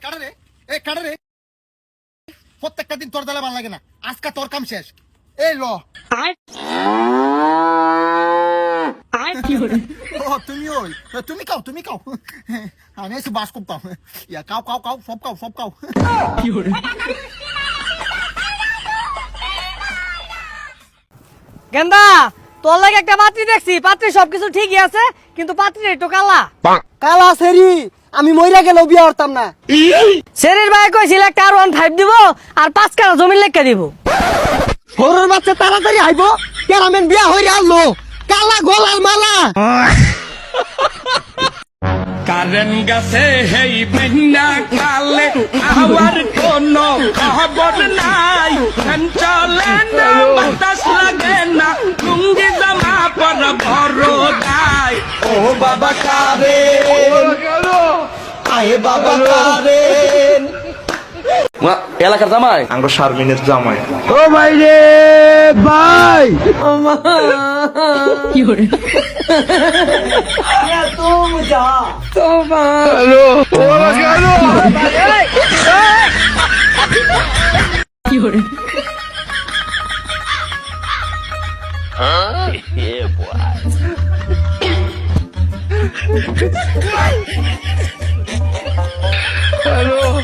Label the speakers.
Speaker 1: কাটে প্রত্যেকটা দিন তোর দ্বারা ভালো লাগে না, আজকে তোর কাম শেষ। এই ল তুমি কাও আমি এসে বাস করতাম, কাও সব কাও।
Speaker 2: গেন্দা তোর লাগে একটা পাত্রী দেখছি, পাত্রী সবকিছু ঠিকই আছে, কিন্তু পাত্রী একটু কালা
Speaker 3: কালা সেরি আমি মইরা গেলেও বিয়া করতাম না।
Speaker 2: শরীর ভাই কইছিল একটা R15 দিব আর 5 কাঠা জমি লেখা দিব।
Speaker 3: সরুর বাচ্চা তাড়াতাড়ি আইবো, কেরামেন বিয়া হইরা আনলো কালা গলার মালা।
Speaker 4: কারেন্ট গাছে হেই বেন্না কালে আওয়ার কোনো খবর নাই, ফ্যান চলে না বাতাস লাগে না, লুঙ্গি জামা পরা বড় দায়। ও বাবা কারেন আয়ে বাবা কারেন। এলাকার জামাই
Speaker 5: আঙ্গ শারমিনের জামাই।
Speaker 3: ও ভাই রে ভাই
Speaker 2: কি করে কি করে
Speaker 5: No.